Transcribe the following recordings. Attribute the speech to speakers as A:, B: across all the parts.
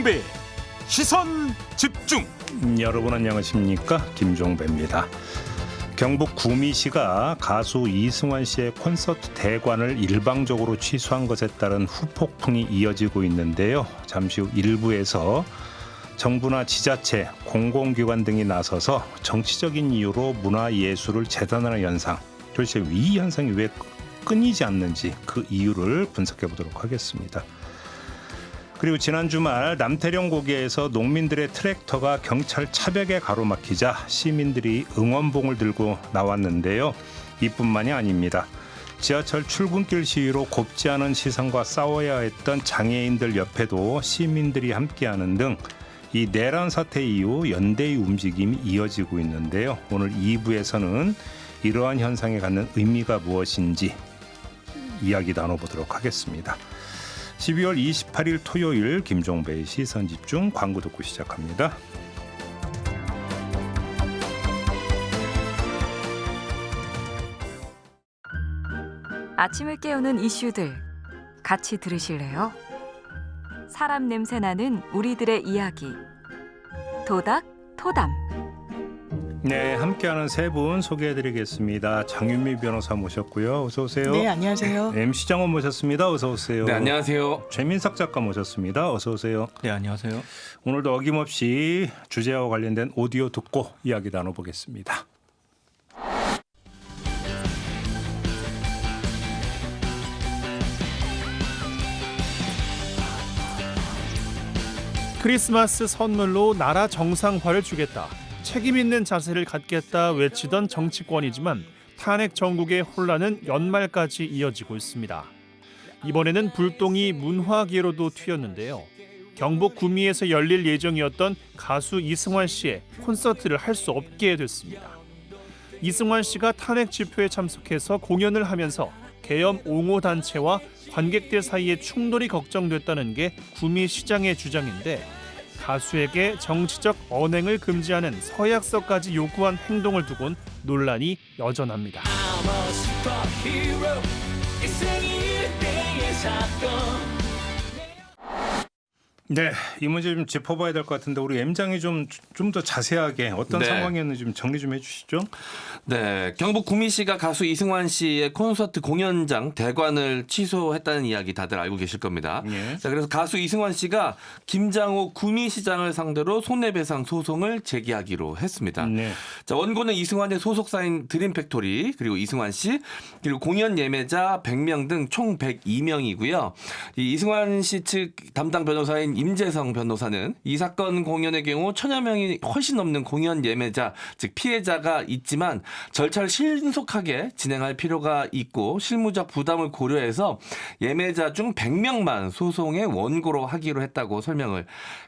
A: 김종배 시선 집중.
B: 여러분 안녕하십니까, 김종배입니다. 경북 구미시가 가수 이승환 씨의 콘서트 대관을 일방적으로 취소한 것에 따른 후폭풍이 이어지고 있는데요. 잠시 후 일부에서 정부나 지자체, 공공기관 등이 나서서 정치적인 이유로 문화예술을 재단하는 현상, 도대체 이 현상이 왜 끊이지 않는지 그 이유를 분석해 보도록 하겠습니다. 그리고 지난 주말 남태령 고개에서 농민들의 트랙터가 경찰 차벽에 가로막히자 시민들이 응원봉을 들고 나왔는데요. 이뿐만이 아닙니다. 지하철 출근길 시위로 곱지 않은 시선과 싸워야 했던 장애인들 옆에도 시민들이 함께하는 등 이 내란 사태 이후 연대의 움직임이 이어지고 있는데요. 오늘 2부에서는 이러한 현상에 갖는 의미가 무엇인지 이야기 나눠보도록 하겠습니다. 12월 28일 토요일 김종배의 시선집중, 광고 듣고 시작합니다.
C: 아침을 깨우는 이슈들 같이 들으실래요? 사람 냄새 나는 우리들의 이야기 도닥 토담.
B: 네, 함께하는 세 분 소개해드리겠습니다. 장윤미 변호사 모셨고요. 어서 오세요.
D: 네, 안녕하세요.
B: MC 장원 모셨습니다. 어서 오세요.
E: 네, 안녕하세요.
B: 최민석 작가 모셨습니다. 어서 오세요.
E: 네, 안녕하세요.
B: 오늘도 어김없이 주제와 관련된 오디오 듣고 이야기 나눠보겠습니다.
F: 크리스마스 선물로 나라 정상화를 주겠다, 책임 있는 자세를 갖겠다 외치던 정치권이지만 탄핵 정국의 혼란은 연말까지 이어지고 있습니다. 이번에는 불똥이 문화계로도 튀었는데요. 경북 구미에서 열릴 예정이었던 가수 이승환 씨의 콘서트를 할 수 없게 됐습니다. 이승환 씨가 탄핵 집회에 참석해서 공연을 하면서 계엄 옹호 단체와 관객들 사이의 충돌이 걱정됐다는 게 구미시장의 주장인데, 가수에게 정치적 언행을 금지하는 서약서까지 요구한 행동을 두곤 논란이 여전합니다.
B: 네, 이 문제 좀 짚어봐야 될 것 같은데 우리 M장이 좀 더 자세하게 어떤
E: 네.
B: 상황이었는지 좀 정리 좀 해주시죠.
E: 네, 경북 구미시가 가수 이승환 씨의 콘서트 공연장 대관을 취소했다는 이야기 다들 알고 계실 겁니다.
B: 예.
E: 자, 그래서 가수 이승환 씨가 김장호 구미시장을 상대로 손해배상 소송을 제기하기로 했습니다.
B: 네.
E: 자, 원고는 이승환의 소속사인 드림팩토리, 그리고 이승환 씨, 그리고 공연 예매자 100명 등 총 102명이고요. 이 이승환 씨 측 담당 변호사인 임재성 변호사는 이 사건 공연의 경우 1000여 명이 훨씬 넘는 공연 예매자, 즉 피해자가 있지만 절차를 신속하게 진행할 필요가 있고 실무적 부담을 고려해서 예매자 중 100명만 소송의 원고로 하기로 했다고 설명을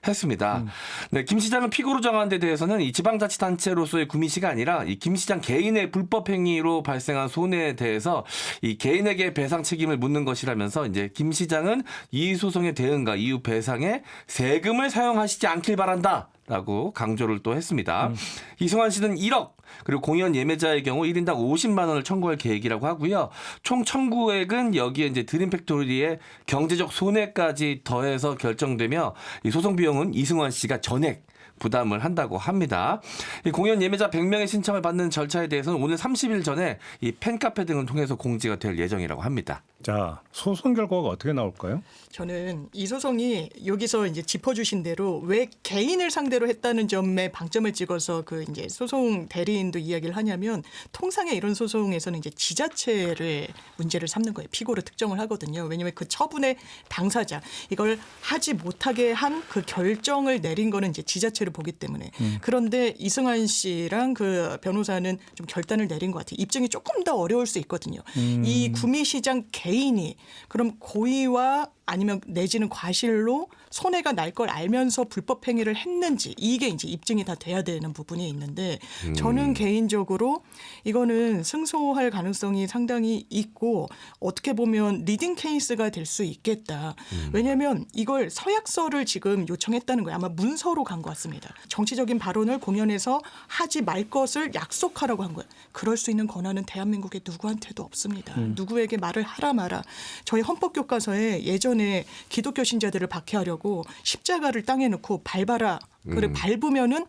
E: 했습니다. 네, 김 시장은 피고로 정한 데 대해서는 이 지방자치단체로서의 구미시가 아니라 이 김 시장 개인의 불법 행위로 발생한 손해에 대해서 이 개인에게 배상 책임을 묻는 것이라면서 이제 김 시장은 이 소송의 대응과 이후 배상에 세금을 사용하시지 않길 바란다 라고 강조를 또 했습니다. 이승환 씨는 1억, 그리고 공연 예매자의 경우 1인당 50만 원을 청구할 계획이라고 하고요. 총 청구액은 여기에 이제 드림팩토리의 경제적 손해까지 더해서 결정되며 이 소송 비용은 이승환 씨가 전액 부담을 한다고 합니다. 이 공연 예매자 100명의 신청을 받는 절차에 대해서는 오늘 30일 전에 이 팬카페 등을 통해서 공지가 될 예정이라고 합니다.
B: 자, 소송 결과가 어떻게 나올까요?
D: 저는 이 소송이 여기서 이제 짚어주신 대로 왜 개인을 상대로 했다는 점에 방점을 찍어서 그 이제 소송 대리인도 이야기를 하냐면, 통상의 이런 소송에서는 이제 지자체를 문제를 삼는 거예요. 피고로 특정을 하거든요. 왜냐하면 그 처분의 당사자, 이걸 하지 못하게 한 그 결정을 내린 거는 이제 지자체를 보기 때문에. 그런데 이승환 씨랑 그 변호사는 좀 결단을 내린 것 같아요. 입증이 조금 더 어려울 수 있거든요. 이 구미시장 개인이 그럼 고의와 아니면 내지는 과실로 손해가 날 걸 알면서 불법 행위를 했는지, 이게 이제 입증이 다 돼야 되는 부분이 있는데, 저는 개인적으로 이거는 승소할 가능성이 상당히 있고 어떻게 보면 리딩 케이스가 될 수 있겠다. 왜냐하면 이걸 서약서를 지금 요청했다는 거예요. 아마 문서로 간 것 같습니다. 정치적인 발언을 공연에서 하지 말 것을 약속하라고 한 거예요. 그럴 수 있는 권한은 대한민국에 누구한테도 없습니다. 누구에게 말을 하라 마라. 저희 헌법교과서에 예전에 주변에 기독교 신자들을 박해하려고 십자가를 땅에 놓고 밟아라. 그래 밟으면은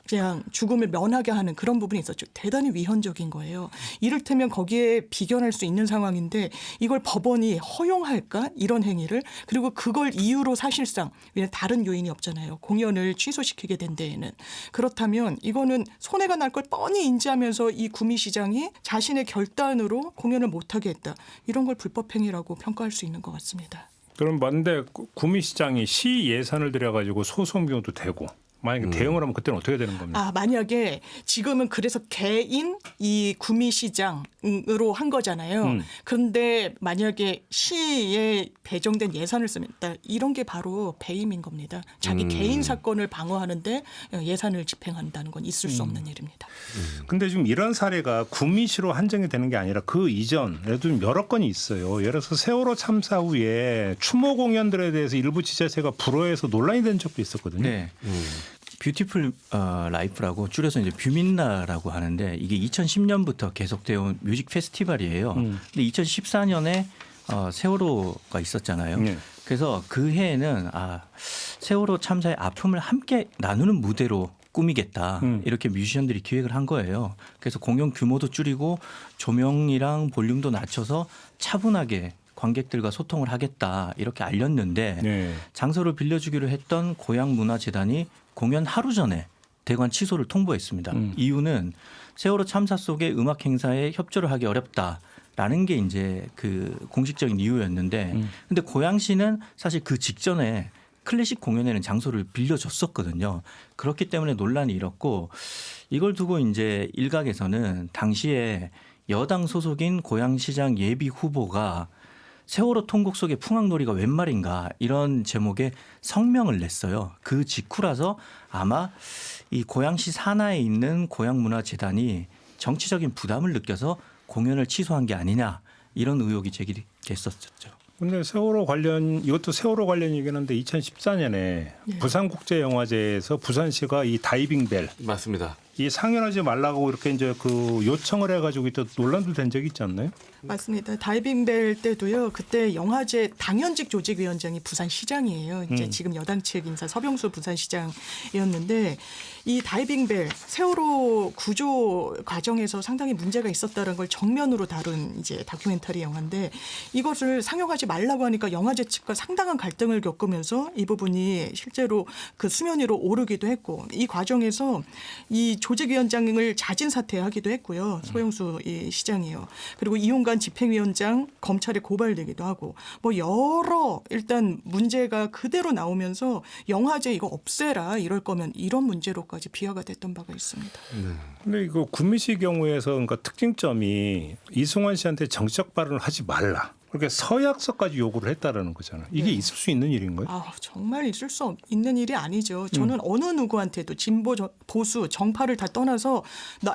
D: 그냥 죽음을 면하게 하는 그런 부분이 있었죠. 대단히 위헌적인 거예요. 이를테면 거기에 비견할 수 있는 상황인데 이걸 법원이 허용할까? 이런 행위를. 그리고 그걸 이유로 사실상 왜냐하면 다른 요인이 없잖아요. 공연을 취소시키게 된 데에는. 그렇다면 이거는 손해가 날 걸 뻔히 인지하면서 이 구미시장이 자신의 결단으로 공연을 못하게 했다. 이런 걸 불법행위라고 평가할 수 있는 것 같습니다.
B: 그럼 만데 구미시장이 시 예산을 들여가지고 소송 비용도 되고 만약에 대응을 하면 그때는 어떻게 되는 겁니까?
D: 만약에 지금은 그래서 개인 이 구미시장으로 한 거잖아요. 그런데 만약에 시에 배정된 예산을 쓰면 이런 게 바로 배임인 겁니다. 자기 개인 사건을 방어하는데 예산을 집행한다는 건 있을 수 없는 일입니다.
B: 근데 지금 이런 사례가 구미시로 한정이 되는 게 아니라 그 이전에도 여러 건이 있어요. 예를 들어서 세월호 참사 후에 추모 공연들에 대해서 일부 지자체가 불허해서 논란이 된 적도 있었거든요.
G: 네. 뷰티풀 라이프라고 줄여서 이제 뷰민라라고 하는데 이게 2010년부터 계속되어 온 뮤직 페스티벌이에요. 근데 2014년에 세월호가 있었잖아요.
B: 네.
G: 그래서 그 해에는 세월호 참사의 아픔을 함께 나누는 무대로 꾸미겠다. 이렇게 뮤지션들이 기획을 한 거예요. 그래서 공연 규모도 줄이고 조명이랑 볼륨도 낮춰서 차분하게 관객들과 소통을 하겠다 이렇게 알렸는데
B: 네.
G: 장소를 빌려주기로 했던 고향문화재단이 공연 하루 전에 대관 취소를 통보했습니다. 이유는 세월호 참사 속의 음악 행사에 협조를 하기 어렵다라는 게 이제 그 공식적인 이유였는데 근데 고양시는 사실 그 직전에 클래식 공연에는 장소를 빌려줬었거든요. 그렇기 때문에 논란이 일었고 이걸 두고 이제 일각에서는 당시에 여당 소속인 고양시장 예비 후보가 세월호 통곡 속의 풍악놀이가 웬 말인가 이런 제목의 성명을 냈어요. 그 직후라서 아마 이 고양시 산하에 있는 고향문화재단이 정치적인 부담을 느껴서 공연을 취소한 게 아니냐 이런 의혹이 제기됐었죠.
B: 근데 세월호 관련 이것도 세월호 관련이긴 한데 2014년에 부산국제영화제에서 부산시가 이 다이빙벨
E: 맞습니다.
B: 이 상연하지 말라고 이렇게 이제 그 요청을 해가지고 또 논란도 된 적이 있지 않나요?
D: 맞습니다. 다이빙벨 때도요. 그때 영화제 당연직 조직위원장이 부산시장이에요. 이제 지금 여당 측 인사 서병수 부산시장이었는데 이 다이빙벨 세월호 구조 과정에서 상당히 문제가 있었다는 걸 정면으로 다룬 이제 다큐멘터리 영화인데 이것을 상영하지 말라고 하니까 영화제 측과 상당한 갈등을 겪으면서 이 부분이 실제로 그 수면 위로 오르기도 했고 이 과정에서 이 조직위원장을 자진 사퇴하기도 했고요. 소영수 이 시장이요. 그리고 이용관 집행위원장 검찰에 고발되기도 하고 뭐 여러 일단 문제가 그대로 나오면서 영화제 이거 없애라 이럴 거면 이런 문제로까지 비화가 됐던 바가 있습니다.
B: 근데 이거 구미시 경우에서 그러니까 특징점이 이승환 씨한테 정치적 발언을 하지 말라. 그렇게 서약서까지 요구를 했다라는 거잖아요. 이게 있을 수 있는 일인가요?
D: 정말 있을 수 있는 일이 아니죠. 저는 어느 누구한테도 진보, 보수, 정파를 다 떠나서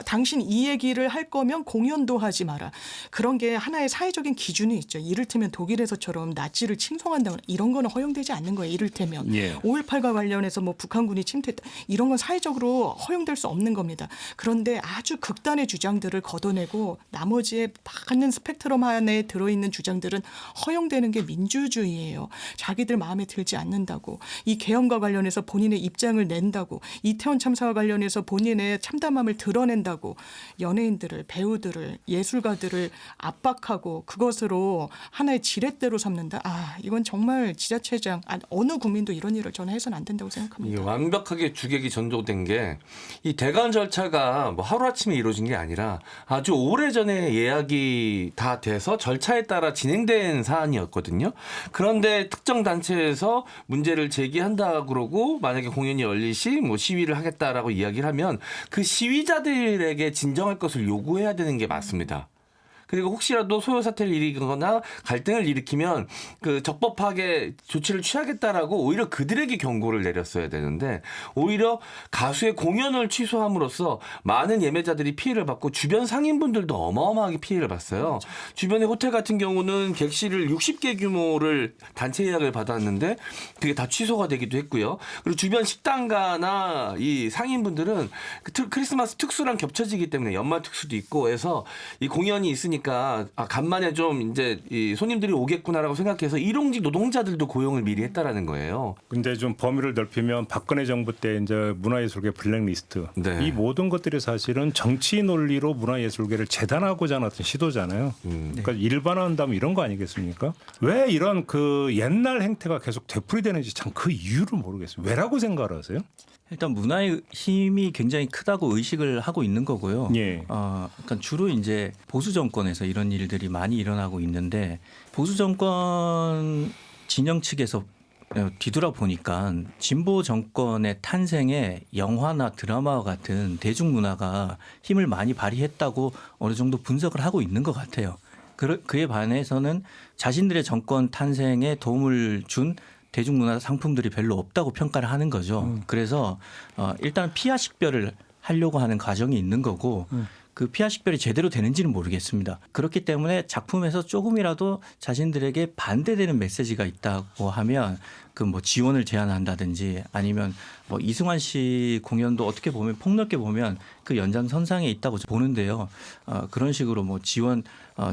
D: 당신 이 얘기를 할 거면 공연도 하지 마라. 그런 게 하나의 사회적인 기준이 있죠. 이를테면 독일에서처럼 나치를 칭송한다거나 이런 거는 허용되지 않는 거예요. 이를테면 5.18과 관련해서 뭐 북한군이 침투했다. 이런 건 사회적으로 허용될 수 없는 겁니다. 그런데 아주 극단의 주장들을 걷어내고 나머지의 많은 스펙트럼 안에 들어있는 주장들 은 허용되는 게 민주주의예요. 자기들 마음에 들지 않는다고. 이 계엄과 관련해서 본인의 입장을 낸다고. 이태원 참사와 관련해서 본인의 참담함을 드러낸다고. 연예인들을, 배우들을, 예술가들을 압박하고 그것으로 하나의 지렛대로 삼는다. 이건 정말 지자체장, 어느 국민도 이런 일을 저는 해서는 안 된다고 생각합니다.
E: 완벽하게 주객이 전도된 게 이 대관 절차가 뭐 하루아침에 이루어진 게 아니라 아주 오래전에 예약이 다 돼서 절차에 따라 진행된 사안이었거든요. 그런데 특정 단체에서 문제를 제기한다 그러고 만약에 공연이 열릴 시 뭐 시위를 하겠다라고 이야기를 하면 그 시위자들에게 진정할 것을 요구해야 되는 게 맞습니다. 그리고 혹시라도 소요 사태를 일으키거나 갈등을 일으키면 그 적법하게 조치를 취하겠다라고 오히려 그들에게 경고를 내렸어야 되는데 오히려 가수의 공연을 취소함으로써 많은 예매자들이 피해를 받고 주변 상인분들도 어마어마하게 피해를 봤어요. 주변의 호텔 같은 경우는 객실을 60개 규모를 단체 예약을 받았는데 그게 다 취소가 되기도 했고요. 그리고 주변 식당가나 이 상인분들은 크리스마스 특수랑 겹쳐지기 때문에 연말 특수도 있고 해서 이 공연이 있으니까 보니까 간만에 좀 이제 이 손님들이 오겠구나라고 생각해서 일용직 노동자들도 고용을 미리 했다라는 거예요.
B: 근데 좀 범위를 넓히면 박근혜 정부 때 이제 문화예술계 블랙리스트
E: 네.
B: 이 모든 것들이 사실은 정치 논리로 문화예술계를 재단하고자 하는 어떤 시도잖아요. 그러니까 일반화한다면 이런 거 아니겠습니까? 왜 이런 그 옛날 행태가 계속 되풀이되는지 참 그 이유를 모르겠어요. 왜라고 생각을 하세요?
G: 일단 문화의 힘이 굉장히 크다고 의식을 하고 있는 거고요.
B: 예.
G: 그러니까 주로 이제 보수 정권에서 이런 일들이 많이 일어나고 있는데 보수 정권 진영 측에서 뒤돌아 보니까 진보 정권의 탄생에 영화나 드라마와 같은 대중문화가 힘을 많이 발휘했다고 어느 정도 분석을 하고 있는 것 같아요. 그에 반해서는 자신들의 정권 탄생에 도움을 준 대중문화 상품들이 별로 없다고 평가를 하는 거죠. 그래서 일단 피하식별을 하려고 하는 과정이 있는 거고 그 피하식별이 제대로 되는지는 모르겠습니다. 그렇기 때문에 작품에서 조금이라도 자신들에게 반대되는 메시지가 있다고 하면 그 뭐 지원을 제한한다든지 아니면 뭐 이승환 씨 공연도 어떻게 보면 폭넓게 보면 그 연장선상에 있다고 보는데요. 그런 식으로 뭐 지원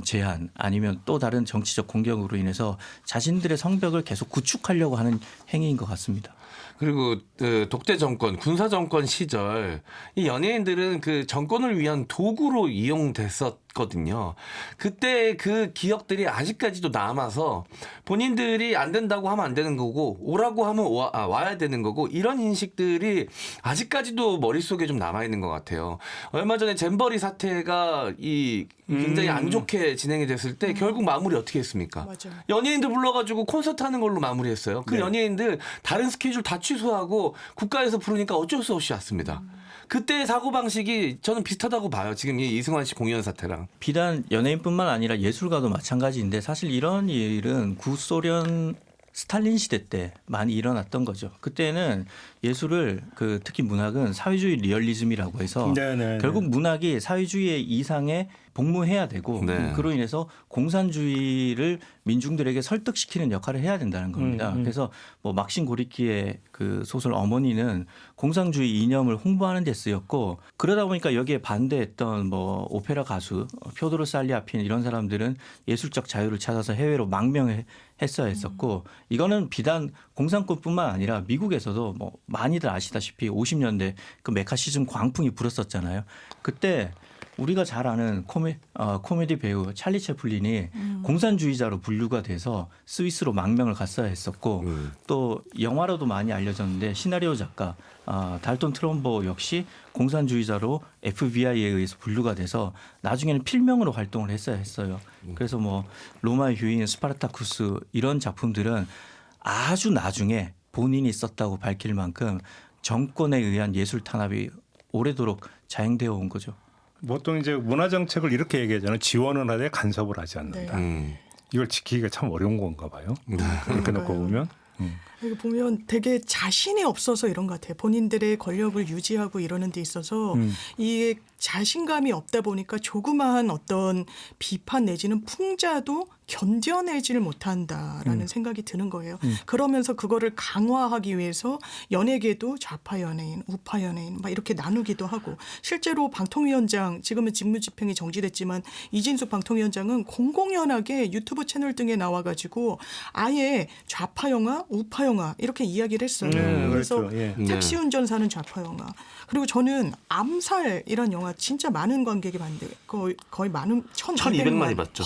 G: 제한 아니면 또 다른 정치적 공격으로 인해서 자신들의 성벽을 계속 구축하려고 하는 행위인 것 같습니다.
E: 그리고 그 독재 정권, 군사 정권 시절 이 연예인들은 그 정권을 위한 도구로 이용됐었거든요. 그때 그 기억들이 아직까지도 남아서 본인들이 안 된다고 하면 안 되는 거고 오라고 하면 와야 되는 거고 이런 인식들이 아직까지도 머릿속에 좀 남아 있는 것 같아요. 얼마 전에 잼버리 사태가 이 굉장히 안 좋게 진행이 됐을 때 결국 마무리 어떻게 했습니까?
D: 맞아요.
E: 연예인들 불러가지고 콘서트 하는 걸로 마무리했어요. 그 연예인들 다른 스케줄 다 취소하고 국가에서 부르니까 어쩔 수 없이 왔습니다. 그때의 사고방식이 저는 비슷하다고 봐요. 지금 이 이승환 씨 공연 사태랑.
G: 비단 연예인뿐만 아니라 예술가도 마찬가지인데 사실 이런 일은 구소련 스탈린 시대 때 많이 일어났던 거죠. 그때는 예술을 특히 문학은 사회주의 리얼리즘이라고 해서
B: 네네.
G: 결국 문학이 사회주의 이상에 복무해야 되고
E: 네.
G: 그로 인해서 공산주의를 민중들에게 설득시키는 역할을 해야 된다는 겁니다. 그래서 뭐 막신 고리키의 그 소설 어머니는 공산주의 이념을 홍보하는 데 쓰였고 그러다 보니까 여기에 반대했던 뭐 오페라 가수 표도르 살리아핀 이런 사람들은 예술적 자유를 찾아서 해외로 망명했어야 했었고 이거는 비단 공산권뿐만 아니라 미국에서도 뭐 많이들 아시다시피 50년대 그 메카시즘 광풍이 불었었잖아요. 그때 우리가 잘 아는 코미디 배우 찰리 채플린이 공산주의자로 분류가 돼서 스위스로 망명을 갔어야 했었고 또 영화로도 많이 알려졌는데 시나리오 작가 달톤 트럼보 역시 공산주의자로 FBI에 의해서 분류가 돼서 나중에는 필명으로 활동을 했어야 했어요. 그래서 뭐 로마의 휴인, 스파르타쿠스 이런 작품들은 아주 나중에 본인이 썼다고 밝힐 만큼 정권에 의한 예술 탄압이 오래도록 자행되어 온 거죠.
B: 보통 이제 문화 정책을 이렇게 얘기하잖아요. 지원은 하되 간섭을 하지 않는다. 이걸 지키기가 참 어려운 건가 봐요. 이렇게 놓고 보면.
D: 여기 보면 되게 자신이 없어서 이런 것 같아요. 본인들의 권력을 유지하고 이러는 데 있어서 이 자신감이 없다 보니까 조그마한 어떤 비판 내지는 풍자도 견뎌내지를 못한다라는 생각이 드는 거예요. 그러면서 그거를 강화하기 위해서 연예계도 좌파 연예인, 우파 연예인 막 이렇게 나누기도 하고 실제로 방통위원장 지금은 직무집행이 정지됐지만 이진숙 방통위원장은 공공연하게 유튜브 채널 등에 나와가지고 아예 좌파 영화, 우파 영화 이렇게 이야기를 했어요. 그래서
B: 그렇죠. 예.
D: 택시 운전사는 좌파 영화. 그리고 저는 암살이란 영화 진짜 많은 관객이 봤는데 거의 많은
E: 1200만이 봤죠.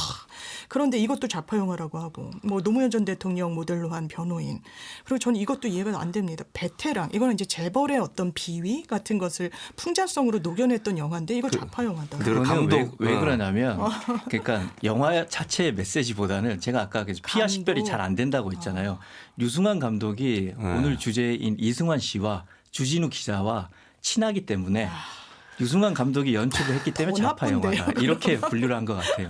D: 그런데 이것도 좌파 영화라고 하고 뭐 노무현 전 대통령 모델로 한 변호인 그리고 저는 이것도 이해가 안 됩니다. 베테랑 이거는 이제 재벌의 어떤 비위 같은 것을 풍자성으로 녹여냈던 영화인데 이거 좌파 영화다.
E: 그리고 감독
G: 왜 그러냐면 그러니까 영화 자체의 메시지보다는 제가 아까 피하식별이 잘 안 된다고 했잖아요. 유승환 감독이 오늘 주제인 이승환 씨와 주진우 기자와 친하기 때문에 유승환 감독이 연출을 했기 때문에
D: 더
G: 좌파
D: 나쁜데요,
G: 영화다. 이렇게 분류를 한 것 같아요.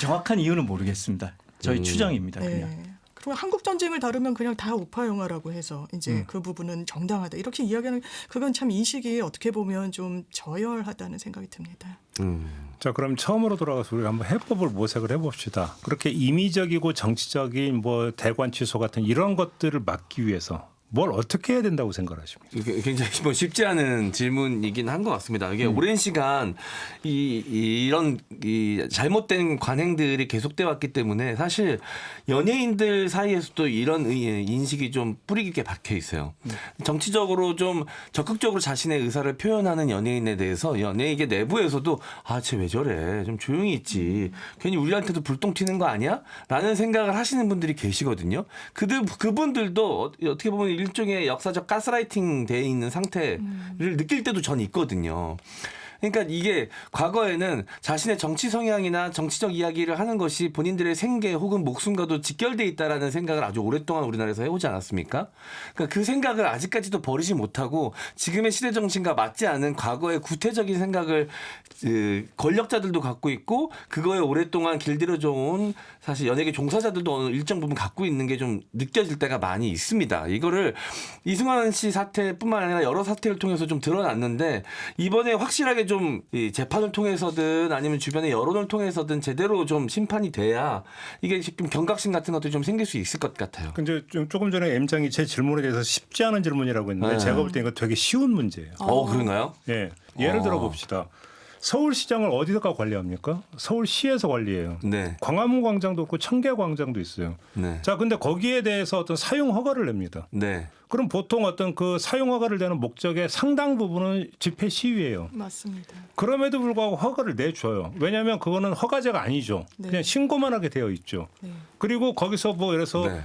G: 정확한 이유는 모르겠습니다. 저희 추정입니다. 그냥.
D: 네. 그리고 한국 전쟁을 다루면 그냥 다 우파 영화라고 해서 이제 그 부분은 정당하다 이렇게 이야기하는 그건 참 인식이 어떻게 보면 좀 저열하다는 생각이 듭니다.
B: 자, 그럼 처음으로 돌아가서 우리가 한번 해법을 모색을 해봅시다. 그렇게 임의적이고 정치적인 뭐 대관 취소 같은 이런 것들을 막기 위해서 뭘 어떻게 해야 된다고 생각하십니까?
E: 이게 굉장히 뭐 쉽지 않은 질문이긴 한 것 같습니다. 이게 오랜 시간 이런 잘못된 관행들이 계속돼 왔기 때문에 사실 연예인들 사이에서도 이런 인식이 좀 뿌리 깊게 박혀 있어요. 정치적으로 좀 적극적으로 자신의 의사를 표현하는 연예인에 대해서 연예계 내부에서도 아, 쟤 왜 저래? 좀 조용히 있지. 괜히 우리한테도 불똥 튀는 거 아니야? 라는 생각을 하시는 분들이 계시거든요. 그분들도 어떻게 보면 일종의 역사적 가스라이팅 돼 있는 상태를 느낄 때도 전 있거든요. 그러니까 이게 과거에는 자신의 정치 성향이나 정치적 이야기를 하는 것이 본인들의 생계 혹은 목숨과도 직결돼 있다라는 생각을 아주 오랫동안 우리나라에서 해오지 않았습니까? 그러니까 그 생각을 아직까지도 버리지 못하고 지금의 시대 정신과 맞지 않은 과거의 구태적인 생각을 권력자들도 갖고 있고 그거에 오랫동안 길들여져 온 사실 연예계 종사자들도 어느 일정 부분 갖고 있는 게 좀 느껴질 때가 많이 있습니다. 이거를 이승환 씨 사태뿐만 아니라 여러 사태를 통해서 좀 드러났는데 이번에 확실하게 좀 이 재판을 통해서든 아니면 주변의 여론을 통해서든 제대로 좀 심판이 돼야 이게 좀 경각심 같은 것도 좀 생길 수 있을 것 같아요.
B: 근데 좀 조금 전에 M장이 제 질문에 대해서 쉽지 않은 질문이라고 했는데
E: 네.
B: 제가 볼 때 이거 되게 쉬운 문제예요.
E: 그런가요?
B: 예. 예를 들어 봅시다. 서울시장을 어디다가 관리합니까? 서울시에서 관리해요.
E: 네.
B: 광화문 광장도 있고 청계광장도 있어요.
E: 네.
B: 자, 근데 거기에 대해서 어떤 사용 허가를 냅니다.
E: 네.
B: 그럼 보통 어떤 그 사용 허가를 내는 목적의 상당 부분은 집회 시위예요.
D: 맞습니다.
B: 그럼에도 불구하고 허가를 내줘요. 왜냐하면 그거는 허가제가 아니죠.
D: 네.
B: 그냥 신고만 하게 되어 있죠.
D: 네.
B: 그리고 거기서 뭐 예를 들어서
E: 네.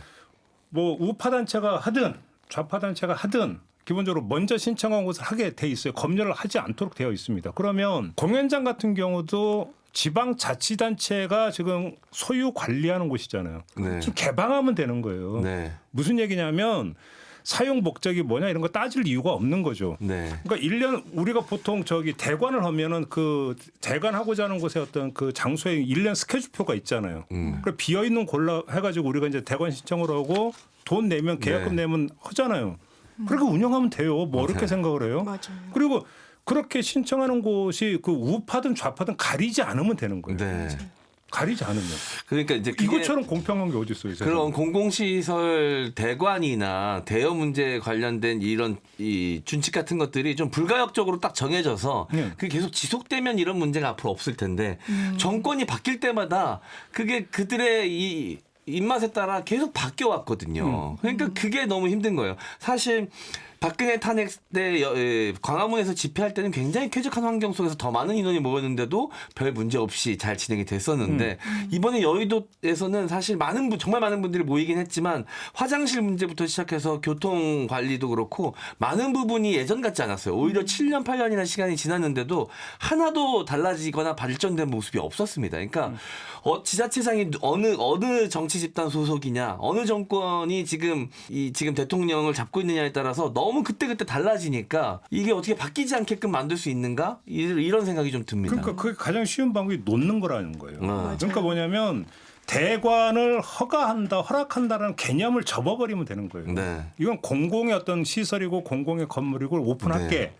B: 뭐 우파 단체가 하든 좌파 단체가 하든 기본적으로 먼저 신청한 것을 하게 돼 있어요. 검열을 하지 않도록 되어 있습니다. 그러면 공연장 같은 경우도 지방자치단체가 지금 소유 관리하는 곳이잖아요.
E: 네.
B: 지금 개방하면 되는 거예요.
E: 네.
B: 무슨 얘기냐면 사용 목적이 뭐냐 이런 거 따질 이유가 없는 거죠.
E: 네.
B: 그러니까 1년 우리가 보통 저기 대관을 하면은 그 대관하고자 하는 곳에 어떤 그 장소에 1년 스케줄표가 있잖아요. 그 비어 있는 골라 해가지고 우리가 이제 대관 신청을 하고 돈 내면 계약금
E: 네.
B: 내면 하잖아요. 그렇게 운영하면 돼요. 뭐 어렵게 생각을 해요.
D: 맞아요.
B: 그리고 그렇게 신청하는 곳이 그 우파든 좌파든 가리지 않으면 되는 거예요.
E: 네.
B: 가리지 않으면.
E: 그러니까 이제 그게
B: 이것처럼 공평한 게 어디 있어요? 이 세상에.
E: 그런 공공시설 대관이나 대여 문제에 관련된 이런 이 준칙 같은 것들이 좀 불가역적으로 딱 정해져서
B: 네.
E: 그게 계속 지속되면 이런 문제가 앞으로 없을 텐데 정권이 바뀔 때마다 그게 그들의 이 입맛에 따라 계속 바뀌어 왔거든요. 그러니까 그게 너무 힘든 거예요. 사실 박근혜 탄핵 때 광화문에서 집회할 때는 굉장히 쾌적한 환경 속에서 더 많은 인원이 모였는데도 별 문제 없이 잘 진행이 됐었는데 이번에 여의도에서는 사실 정말 많은 분들이 모이긴 했지만 화장실 문제부터 시작해서 교통 관리도 그렇고 많은 부분이 예전 같지 않았어요. 오히려 7년 8년이나 시간이 지났는데도 하나도 달라지거나 발전된 모습이 없었습니다. 그러니까 지자체장이 어느 정치 집단 소속이냐, 어느 정권이 지금 대통령을 잡고 있느냐에 따라서 너무 그때그때 달라지니까 이게 어떻게 바뀌지 않게끔 만들 수 있는가? 이런 생각이 좀 듭니다.
B: 그러니까 그게 가장 쉬운 방법이 놓는 거라는 거예요.
E: 맞아요.
B: 그러니까 뭐냐면 대관을 허락한다라는 개념을 접어버리면 되는 거예요.
E: 네.
B: 이건 공공의 어떤 시설이고 공공의 건물이고 오픈할게.
E: 네.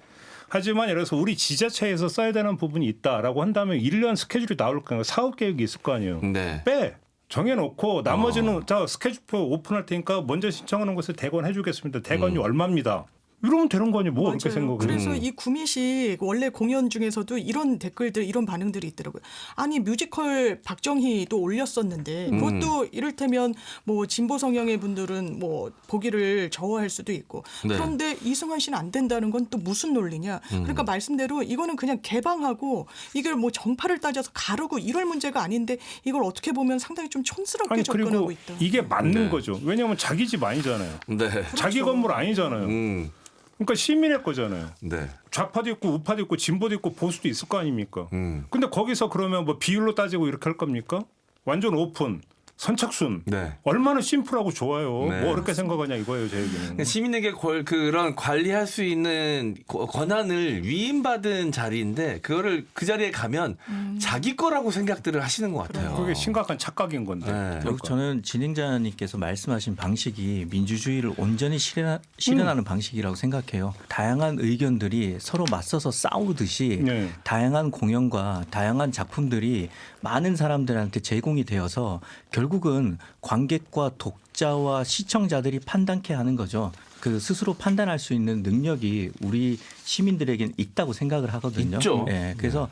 B: 하지만 예를 들어서 우리 지자체에서 써야 되는 부분이 있다라고 한다면 1년 스케줄이 나올 거예요. 사업 계획이 있을 거 아니에요.
E: 네.
B: 빼. 정해놓고 나머지는 자 스케줄표 오픈할 테니까 먼저 신청하는 곳에 대관 해주겠습니다. 대관이 얼마입니다. 이러면 되는 거 아니에요. 뭐 그렇게
D: 맞아요.
B: 생각을
D: 그래서
B: 해요.
D: 이 구미식 원래 공연 중에서도 이런 댓글들 이런 반응들이 있더라고요. 아니 뮤지컬 박정희도 올렸었는데 그것도 이를테면 뭐 진보 성향의 분들은 뭐 보기를 저하할 수도 있고
E: 네.
D: 그런데 이승환 씨는 안 된다는 건 또 무슨 논리냐. 그러니까 말씀대로 이거는 그냥 개방하고 이걸 뭐 정파를 따져서 가르고 이럴 문제가 아닌데 이걸 어떻게 보면 상당히 좀 촌스럽게
B: 아니
D: 접근하고
B: 그리고
D: 있다.
B: 이게 맞는
E: 네.
B: 거죠. 왜냐하면 자기 집 아니잖아요.
E: 네.
B: 자기 건물 아니잖아요. 그러니까 시민의 거잖아요.
E: 네.
B: 좌파도 있고 우파도 있고 진보도 있고 보수도 있을 거 아닙니까? 근데 거기서 그러면 뭐 비율로 따지고 이렇게 할 겁니까? 완전 오픈. 선착순
E: 네.
B: 얼마나 심플하고 좋아요.
E: 네.
B: 뭐 어렵게 생각하냐 이거예요 제 얘기는.
E: 그러니까 시민에게 그런 관리할 수 있는 권한을 위임받은 자리인데 그거를 그 자리에 가면 자기 거라고 생각들을 하시는 것 같아요.
B: 그게 심각한 착각인 건데.
E: 네.
G: 결국 저는 진행자님께서 말씀하신 방식이 민주주의를 온전히 실현하는 방식이라고 생각해요. 다양한 의견들이 서로 맞서서 싸우듯이
B: 네.
G: 다양한 공연과 다양한 작품들이 많은 사람들한테 제공이 되어서 결국은 관객과 독자와 시청자들이 판단케 하는 거죠. 그 스스로 판단할 수 있는 능력이 우리 시민들에게는 있다고 생각을 하거든요.
E: 있죠.
G: 예, 그래서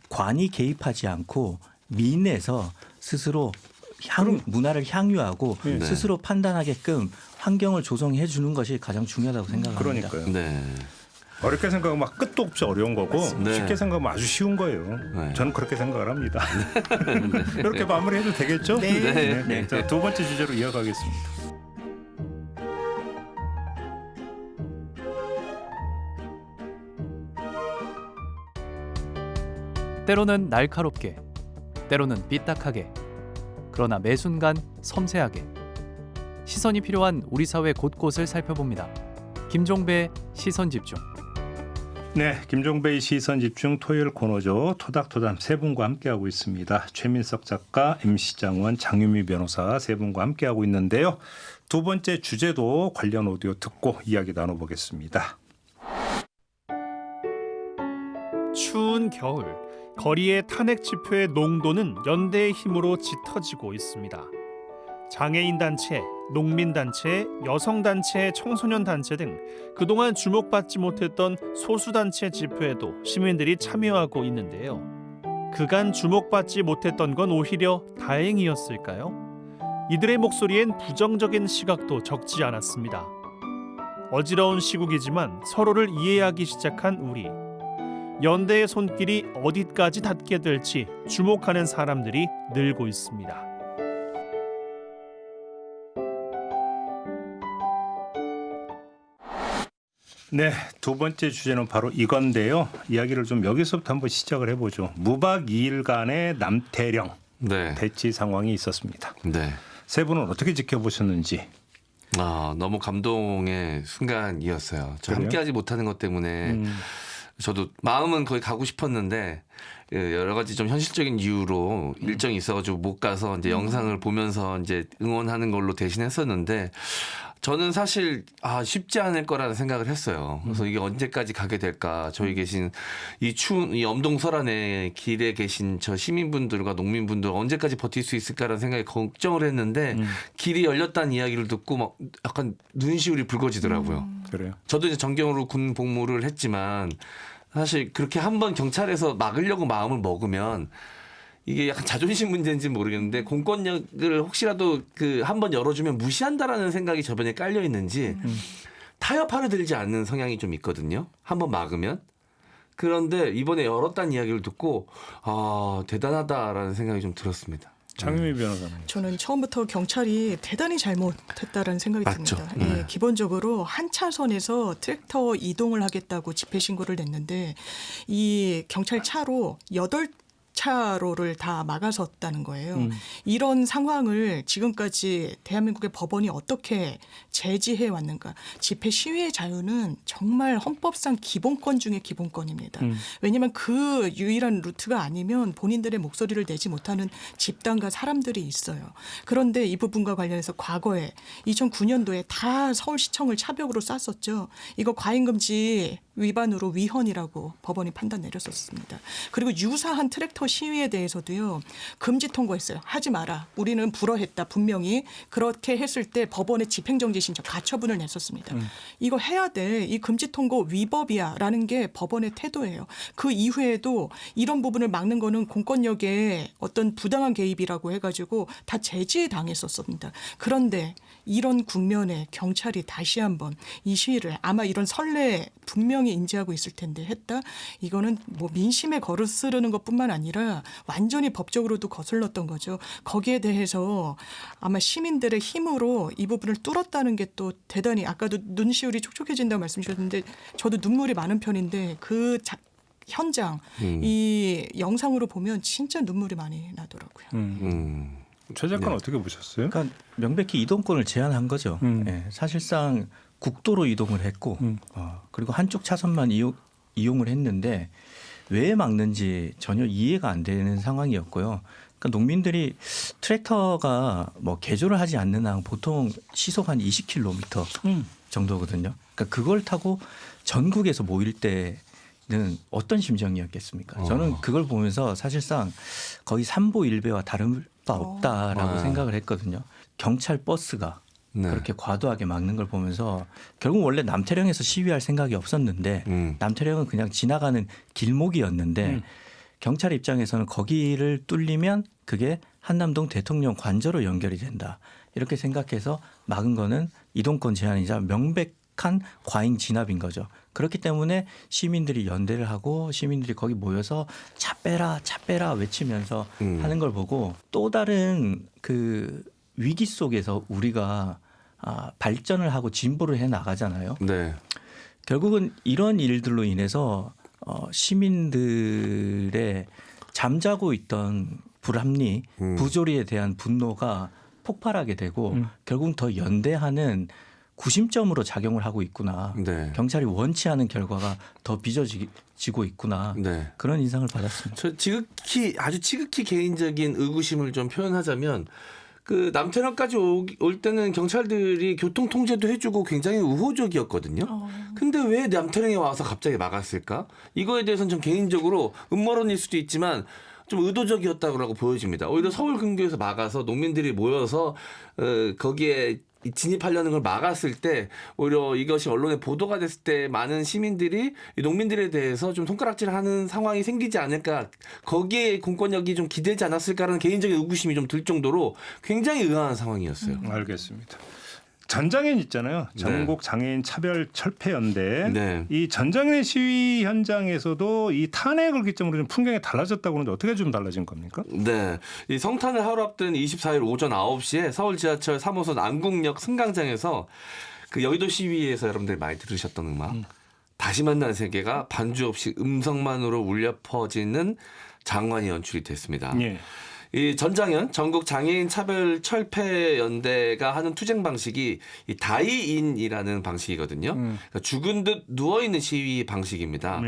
G: 관이 개입하지 않고 민에서 스스로 문화를 향유하고
B: 네.
G: 스스로 판단하게끔 환경을 조성해 주는 것이 가장 중요하다고 생각합니다.
B: 그러니까요.
E: 네.
B: 어렵게 생각하면 막 끝도 없이 어려운 거고
E: 네.
B: 쉽게 생각하면 아주 쉬운 거예요.
E: 네.
B: 저는 그렇게 생각을 합니다. 이렇게 마무리해도 되겠죠?
D: 네.
B: 네. 자, 두 번째 주제로 이어가겠습니다.
H: 때로는 날카롭게, 때로는 삐딱하게, 그러나 매 순간 섬세하게 시선이 필요한 우리 사회 곳곳을 살펴봅니다. 김종배의 시선집중.
B: 네, 김종배의 시선집중 토요일 코너죠. 토닥토담 세 분과 함께하고 있습니다. 최민석 작가, MC 장원, 장유미 변호사 세 분과 함께하고 있는데요. 두 번째 주제도 관련 오디오 듣고 이야기 나눠보겠습니다.
F: 추운 겨울, 거리의 탄핵 지표의 농도는 연대의 힘으로 짙어지고 있습니다. 장애인 단체, 농민 단체, 여성 단체, 청소년 단체 등 그동안 주목받지 못했던 소수 단체 집회에도 시민들이 참여하고 있는데요. 그간 주목받지 못했던 건 오히려 다행이었을까요? 이들의 목소리엔 부정적인 시각도 적지 않았습니다. 어지러운 시국이지만 서로를 이해하기 시작한 우리. 연대의 손길이 어디까지 닿게 될지 주목하는 사람들이 늘고 있습니다.
B: 네, 두 번째 주제는 바로 이건데요. 이야기를 좀 여기서부터 한번 시작을 해보죠. 무박 2일간의 남태령
E: 네.
B: 대치 상황이 있었습니다.
E: 네.
B: 세 분은 어떻게 지켜보셨는지.
E: 너무 감동의 순간이었어요. 저
B: 그래요?
E: 함께하지 못하는 것 때문에 저도 마음은 거기 가고 싶었는데 여러 가지 좀 현실적인 이유로 일정이 있어가지고 못 가서 이제 영상을 보면서 이제 응원하는 걸로 대신했었는데 저는 사실 쉽지 않을 거라는 생각을 했어요. 그래서 이게 언제까지 가게 될까? 저희 계신 이 추운 이 엄동설안의 길에 계신 저 시민분들과 농민분들 언제까지 버틸 수 있을까라는 생각에 걱정을 했는데 길이 열렸다는 이야기를 듣고 막 약간 눈시울이 붉어지더라고요.
B: 그래요.
E: 저도 이제 정경으로 군 복무를 했지만 사실 그렇게 한번 경찰에서 막으려고 마음을 먹으면 이게 약간 자존심 문제인지 모르겠는데 공권력을 혹시라도 그 한번 열어주면 무시한다라는 생각이 저변에 깔려 있는지 타협하려 들지 않는 성향이 좀 있거든요. 한번 막으면. 그런데 이번에 열었다는 이야기를 듣고 대단하다라는 생각이 좀 들었습니다.
B: 장유미 변호사는.
D: 저는 처음부터 경찰이 대단히 잘못했다라는 생각이
E: 맞죠.
D: 듭니다. 예, 기본적으로 한 차선에서 트랙터 이동을 하겠다고 집회 신고를 냈는데 이 경찰 차로 8차로를 다 막아섰다는 거예요. 이런 상황을 지금까지 대한민국의 법원이 어떻게 제지해 왔는가. 집회 시위의 자유는 정말 헌법상 기본권 중에 기본권입니다. 왜냐하면 그 유일한 루트가 아니면 본인들의 목소리를 내지 못하는 집단과 사람들이 있어요. 그런데 이 부분과 관련해서 과거에 2009년도에 다 서울시청을 차벽으로 쐈었죠. 이거 과잉금지 위반으로 위헌이라고 법원이 판단 내렸었습니다. 그리고 유사한 트랙터 시위에 대해서도요. 금지 통고했어요. 하지 마라. 우리는 불허했다. 분명히 그렇게 했을 때 법원에 집행정지 신청 가처분을 냈었습니다. 이거 해야 돼. 이 금지 통고 위법이야 라는 게 법원의 태도예요. 그 이후에도 이런 부분을 막는 거는 공권력의 어떤 부당한 개입이라고 해가지고 다 제지에 당했었습니다. 그런데 이런 국면에 경찰이 다시 한번 이 시위를 아마 이런 선례 분명히 인지하고 있을 텐데 했다. 이거는 뭐 민심에 거스르는 것뿐만 아니라 완전히 법적으로도 거슬렀던 거죠. 거기에 대해서 아마 시민들의 힘으로 이 부분을 뚫었다는 게 또 대단히 아까도 눈시울이 촉촉해진다고 말씀 주셨는데 저도 눈물이 많은 편인데 그 현장 이 영상으로 보면 진짜 눈물이 많이 나더라고요.
B: 최 작가는 어떻게 보셨어요?
G: 그러니까 명백히 이동권을 제한한 거죠. 예, 사실상 국도로 이동을 했고 그리고 한쪽 차선만 이용을 했는데 왜 막는지 전혀 이해가 안 되는 상황이었고요. 그러니까 농민들이 트랙터가 뭐 개조를 하지 않는 한 보통 시속 한 20km 정도거든요. 그러니까 그걸 타고 전국에서 모일 때는 어떤 심정이었겠습니까? 저는 그걸 보면서 사실상 거의 삼보 일배와 다른 바 없다라고 생각을 했거든요. 경찰 버스가
E: 네.
G: 그렇게 과도하게 막는 걸 보면서 결국 원래 남태령에서 시위할 생각이 없었는데 남태령은 그냥 지나가는 길목이었는데 경찰 입장에서는 거기를 뚫리면 그게 한남동 대통령 관저로 연결이 된다. 이렇게 생각해서 막은 거는 이동권 제한이자 명백한 과잉 진압인 거죠. 그렇기 때문에 시민들이 연대를 하고 시민들이 거기 모여서 차 빼라 외치면서 하는 걸 보고 또 다른 그 위기 속에서 우리가 발전을 하고 진보를 해 나가잖아요.
E: 네.
G: 결국은 이런 일들로 인해서 시민들의 잠자고 있던 불합리, 부조리에 대한 분노가 폭발하게 되고 결국은 더 연대하는 구심점으로 작용을 하고 있구나.
E: 네.
G: 경찰이 원치 않은 결과가 더 빚어지고 있구나.
E: 네.
G: 그런 인상을 받았습니다.
E: 저 아주 지극히 개인적인 의구심을 좀 표현하자면 그 남태령까지 올 때는 경찰들이 교통 통제도 해주고 굉장히 우호적이었거든요. 근데 왜 남태령에 와서 갑자기 막았을까? 이거에 대해서는 좀 개인적으로 음모론일 수도 있지만 좀 의도적이었다고 보여집니다. 오히려 서울 근교에서 막아서 농민들이 모여서 거기에 진입하려는 걸 막았을 때 오히려 이것이 언론에 보도가 됐을 때 많은 시민들이 이 농민들에 대해서 좀 손가락질하는 상황이 생기지 않을까, 거기에 공권력이 좀 기대지 않았을까라는 개인적인 의구심이 좀 들 정도로 굉장히 의아한 상황이었어요.
B: 알겠습니다. 전장현 있잖아요. 전국 장애인 차별 철폐 연대.
E: 네.
B: 이 전장현 시위 현장에서도 이 탄핵을 기점으로 좀 풍경이 달라졌다고 하는데 어떻게 좀 달라진 겁니까?
E: 네. 이 성탄을 하루 앞둔 24일 오전 9시에 서울 지하철 3호선 안국역 승강장에서 그 여의도 시위에서 여러분들이 많이 들으셨던 음악 다시 만난 세계가 반주 없이 음성만으로 울려 퍼지는 장관이 연출이 됐습니다.
B: 예.
E: 이 전장현 전국 장애인 차별 철폐 연대가 하는 투쟁 방식이 이 다이인이라는 방식이거든요. 그러니까 죽은 듯 누워 있는 시위 방식입니다.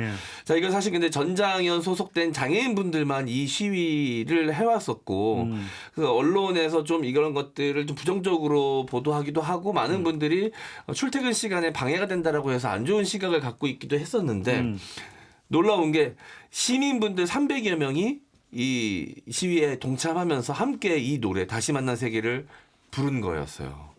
E: 자, 이건 사실 근데 전장현 소속된 장애인분들만 이 시위를 해왔었고 그 언론에서 좀 이런 것들을 좀 부정적으로 보도하기도 하고 많은 분들이 출퇴근 시간에 방해가 된다라고 해서 안 좋은 시각을 갖고 있기도 했었는데 놀라운 게 시민분들 300여 명이 이 시위에 동참하면서 함께 이 노래 다시 만난 세계를 부른 거였어요.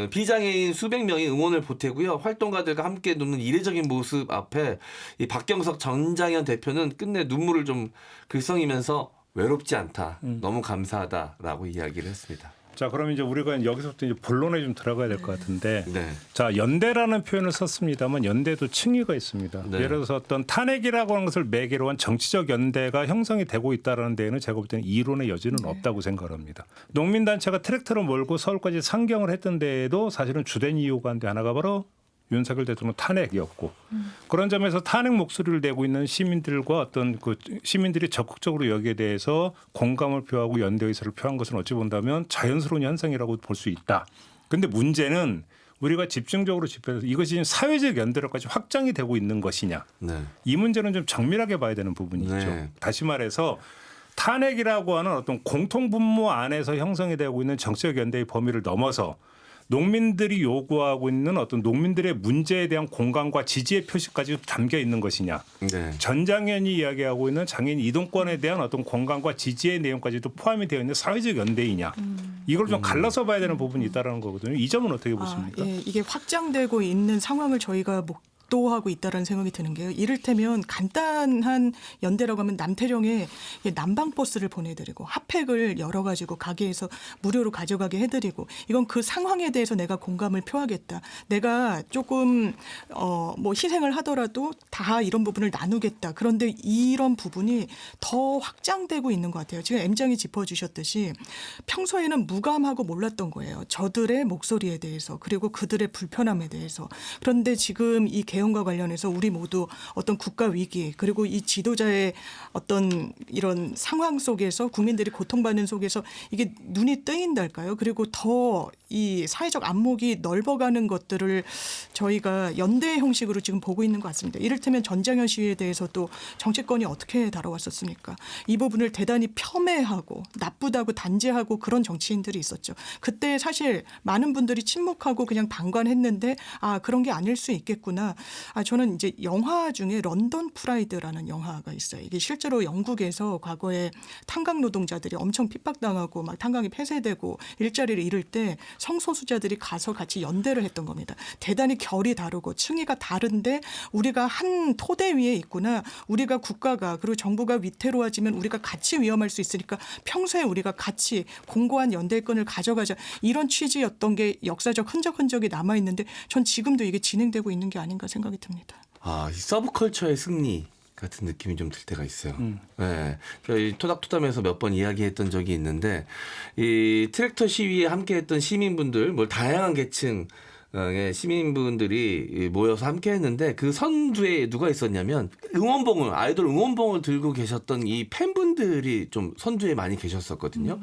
E: 비장애인 수백 명이 응원을 보태고요. 활동가들과 함께 눕는 이례적인 모습 앞에 이 박경석 전장현 대표는 끝내 눈물을 좀 글썽이면서 외롭지 않다, 너무 감사하다라고 이야기를 했습니다.
B: 자, 그럼 이제 우리가 여기서부터 이제 본론에 좀 들어가야 될 것 같은데,
E: 네.
B: 자, 연대라는 표현을 썼습니다만 연대도 층위가 있습니다.
E: 네.
B: 예를 들어서 어떤 탄핵이라고 하는 것을 매개로 한 정치적 연대가 형성이 되고 있다는 데에는 제가 볼 때는 이론의 여지는 없다고 생각합니다. 농민단체가 트랙터를 몰고 서울까지 상경을 했던 데에도 사실은 주된 이유가 한데 하나가 바로 윤석열 대통령 탄핵이었고, 그런 점에서 탄핵 목소리를 내고 있는 시민들과 어떤 그 시민들이 적극적으로 여기에 대해서 공감을 표하고 연대 의사를 표한 것은 어찌 본다면 자연스러운 현상이라고 볼 수 있다. 그런데 문제는 우리가 집중적으로 집회해서 이것이 지금 사회적 연대로까지 확장이 되고 있는 것이냐.
E: 네.
B: 이 문제는 좀 정밀하게 봐야 되는 부분이 있죠.
E: 네.
B: 다시 말해서 탄핵이라고 하는 어떤 공통분모 안에서 형성이 되고 있는 정치적 연대의 범위를 넘어서 농민들이 요구하고 있는 어떤 농민들의 문제에 대한 공감과 지지의 표시까지 담겨 있는 것이냐.
E: 네.
B: 전장현이 이야기하고 있는 장애인 이동권에 대한 어떤 공감과 지지의 내용까지도 포함이 되어 있는 사회적 연대이냐. 이걸 좀 갈라서 봐야 되는 부분이 있다는 거거든요. 이 점은 어떻게 보십니까?
D: 예, 이게 확장되고 있는 상황을 저희가 목도하고 있다는 생각이 드는 게요. 이를테면 간단한 연대라고 하면 남태령에 난방버스를 보내드리고 핫팩을 열어가지고 가게에서 무료로 가져가게 해드리고, 이건 그 상황에 대해서 내가 공감을 표하겠다. 내가 조금 뭐 희생을 하더라도 다 이런 부분을 나누겠다. 그런데 이런 부분이 더 확장되고 있는 것 같아요. 지금 M장이 짚어주셨듯이 평소에는 무감하고 몰랐던 거예요. 저들의 목소리에 대해서, 그리고 그들의 불편함에 대해서. 그런데 지금 이 개헌과 관련해서 우리 모두 어떤 국가 위기, 그리고 이 지도자의 어떤 이런 상황 속에서 국민들이 고통받는 속에서 이게 눈이 뜨인달까요? 그리고 더 이 사회적 안목이 넓어가는 것들을 저희가 연대 형식으로 지금 보고 있는 것 같습니다. 이를테면 전장현 시위에 대해서도 정치권이 어떻게 다뤄왔었습니까? 이 부분을 대단히 폄훼하고 나쁘다고 단죄하고 그런 정치인들이 있었죠. 그때 사실 많은 분들이 침묵하고 그냥 방관했는데 그런 게 아닐 수 있겠구나. 저는 이제 영화 중에 런던 프라이드라는 영화가 있어요. 이게 실제로 영국에서 과거에 탄광 노동자들이 엄청 핍박당하고 막 탄광이 폐쇄되고 일자리를 잃을 때 성소수자들이 가서 같이 연대를 했던 겁니다. 대단히 결이 다르고 층위가 다른데 우리가 한 토대 위에 있구나. 우리가 국가가 그리고 정부가 위태로워지면 우리가 같이 위험할 수 있으니까 평소에 우리가 같이 공고한 연대권을 가져가자. 이런 취지였던 게 역사적 흔적이 남아있는데 전 지금도 이게 진행되고 있는 게 아닌가 생각이 듭니다.
E: 이 서브컬처의 승리 같은 느낌이 좀 들 때가 있어요. 네. 저희 토닥토담에서 몇 번 이야기했던 적이 있는데 이 트랙터 시위에 함께했던 시민분들, 다양한 계층 의 시민분들이 모여서 함께 했는데 그 선두에 누가 있었냐면 아이돌 응원봉을 들고 계셨던 이 팬분들이 좀 선두에 많이 계셨었거든요.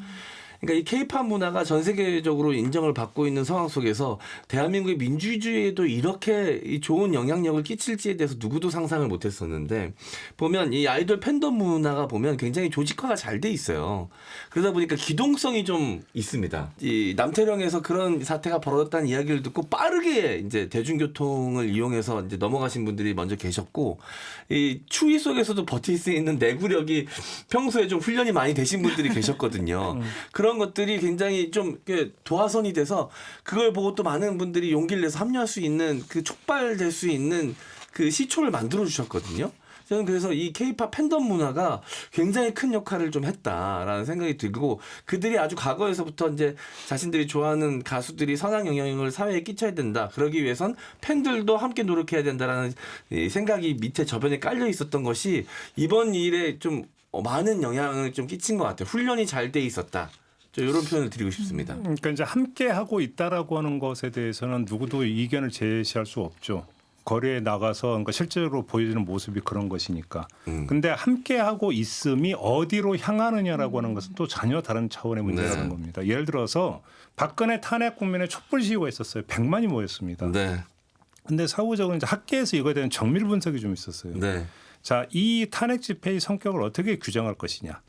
E: 그러니까 이 케이팝 문화가 전 세계적으로 인정을 받고 있는 상황 속에서 대한민국의 민주주의에도 이렇게 이 좋은 영향력을 끼칠지에 대해서 누구도 상상을 못했었는데 보면 이 아이돌 팬덤 문화가 보면 굉장히 조직화가 잘 돼 있어요. 그러다 보니까 기동성이 좀 있습니다. 이 남태령에서 그런 사태가 벌어졌다는 이야기를 듣고 빠르게 이제 대중교통을 이용해서 이제 넘어가신 분들이 먼저 계셨고 이 추위 속에서도 버틸 수 있는 내구력이 평소에 좀 훈련이 많이 되신 분들이 계셨거든요. 그런 것들이 굉장히 좀 도화선이 돼서 그걸 보고 또 많은 분들이 용기를 내서 합류할 수 있는 그 촉발될 수 있는 그 시초를 만들어 주셨거든요. 저는 그래서 이 K-팝 팬덤 문화가 굉장히 큰 역할을 좀 했다라는 생각이 들고 그들이 아주 과거에서부터 이제 자신들이 좋아하는 가수들이 선한 영향력을 사회에 끼쳐야 된다. 그러기 위해선 팬들도 함께 노력해야 된다라는 생각이 밑에 저변에 깔려 있었던 것이 이번 일에 좀 많은 영향을 좀 끼친 것 같아요. 훈련이 잘 돼 있었다. 이런 표현을 드리고 싶습니다.
B: 그러니까 이제 함께 하고 있다라고 하는 것에 대해서는 누구도 이견을 제시할 수 없죠. 거리에 나가서 그러니까 실제로 보여지는 모습이 그런 것이니까. 근데 함께 하고 있음이 어디로 향하느냐라고 하는 것은 또 전혀 다른 차원의 문제라는
E: 네.
B: 겁니다. 예를 들어서 박근혜 탄핵 국면에 촛불 시위가 있었어요. 100만이 모였습니다.
E: 네.
B: 근데 사후적으로 이제 학계에서 이거에 대한 정밀 분석이 좀 있었어요.
E: 네.
B: 자, 이 탄핵 집회의 성격을 어떻게 규정할 것이냐.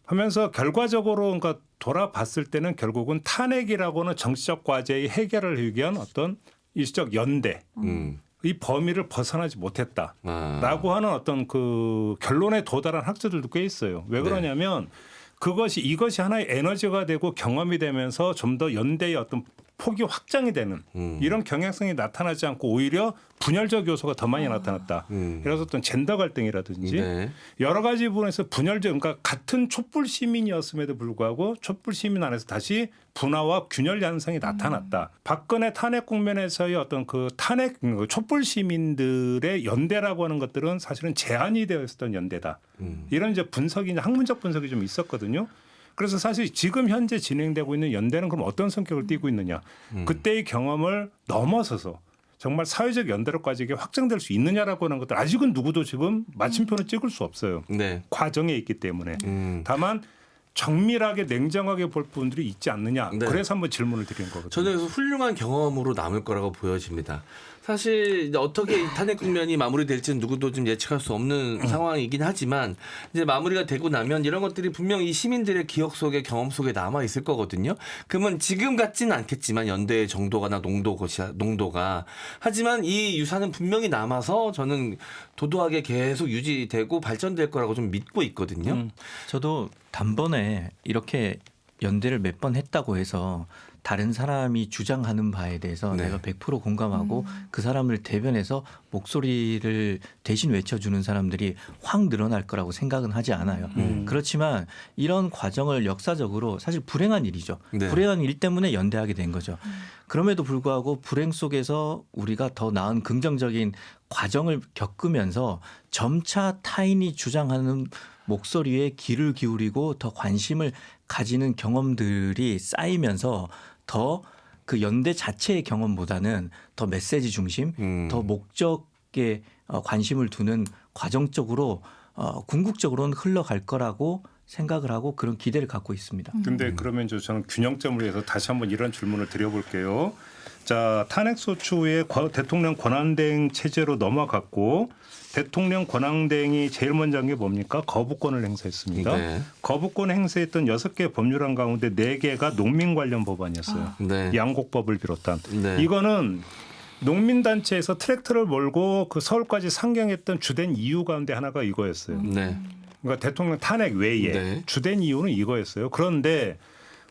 B: 하면서 결과적으로 그러니까 돌아봤을 때는 결국은 탄핵이라고는 정치적 과제의 해결을 위기 위한 어떤 일시적 연대 이 범위를 벗어나지 못했다라고 하는 어떤 그 결론에 도달한 학자들도 꽤 있어요. 왜 그러냐면 이것이 하나의 에너지가 되고 경험이 되면서 좀 더 연대의 어떤 폭이 확장이 되는 이런 경향성이 나타나지 않고 오히려 분열적 요소가 더 많이 나타났다. 그래서 어떤 젠더 갈등이라든지
E: 네.
B: 여러 가지 부분에서 분열적 그러니까 같은 촛불 시민이었음에도 불구하고 촛불 시민 안에서 다시 분화와 균열 현상이 나타났다. 박근혜 탄핵 국면에서의 어떤 그 탄핵 촛불 시민들의 연대라고 하는 것들은 사실은 제한이 되어 있었던 연대다. 이런 이제 분석이 학문적 분석이 좀 있었거든요. 그래서 사실 지금 현재 진행되고 있는 연대는 그럼 어떤 성격을 띠고 있느냐. 그때의 경험을 넘어서서 정말 사회적 연대로까지 이게 확장될 수 있느냐라고 하는 것들 아직은 누구도 지금 마침표는 찍을 수 없어요.
E: 네.
B: 과정에 있기 때문에. 다만 정밀하게 냉정하게 볼 부분들이 있지 않느냐.
E: 네.
B: 그래서 한번 질문을 드린 거거든요.
E: 저는 그래서 훌륭한 경험으로 남을 거라고 보여집니다. 사실 이제 어떻게 이 탄핵 국면이 마무리될지는 누구도 좀 예측할 수 없는 상황이긴 하지만 이제 마무리가 되고 나면 이런 것들이 분명 이 시민들의 기억 속에 경험 속에 남아 있을 거거든요. 그러면 지금 같지는 않겠지만 연대의 정도가나 농도가 하지만 이 유산은 분명히 남아서 저는 도도하게 계속 유지되고 발전될 거라고 좀 믿고 있거든요.
G: 저도 단번에 이렇게 연대를 몇 번 했다고 해서 다른 사람이 주장하는 바에 대해서
E: 네.
G: 내가 100% 공감하고 그 사람을 대변해서 목소리를 대신 외쳐주는 사람들이 확 늘어날 거라고 생각은 하지 않아요. 그렇지만 이런 과정을 역사적으로 사실 불행한 일이죠.
E: 네.
G: 불행한 일 때문에 연대하게 된 거죠. 그럼에도 불구하고 불행 속에서 우리가 더 나은 긍정적인 과정을 겪으면서 점차 타인이 주장하는 목소리에 귀를 기울이고 더 관심을 가지는 경험들이 쌓이면서 더 그 연대 자체의 경험보다는 더 메시지 중심, 더 목적에 관심을 두는 과정적으로 궁극적으로는 흘러갈 거라고 생각을 하고 그런 기대를 갖고 있습니다.
B: 근데 그러면 저는 균형점을 위해서 다시 한번 이런 질문을 드려볼게요. 자, 탄핵소추 후에 대통령 권한대행 체제로 넘어갔고 대통령 권한대행이 제일 먼저 한 게 뭡니까? 거부권을 행사했습니다.
E: 네.
B: 거부권 행사했던 6개 법률안 가운데 4개가 농민 관련 법안이었어요.
E: 네.
B: 양곡법을 비롯한.
E: 네.
B: 이거는 농민단체에서 트랙터를 몰고 그 서울까지 상경했던 주된 이유 가운데 하나가 이거였어요.
E: 네.
B: 그러니까 대통령 탄핵 외에
E: 네.
B: 주된 이유는 이거였어요. 그런데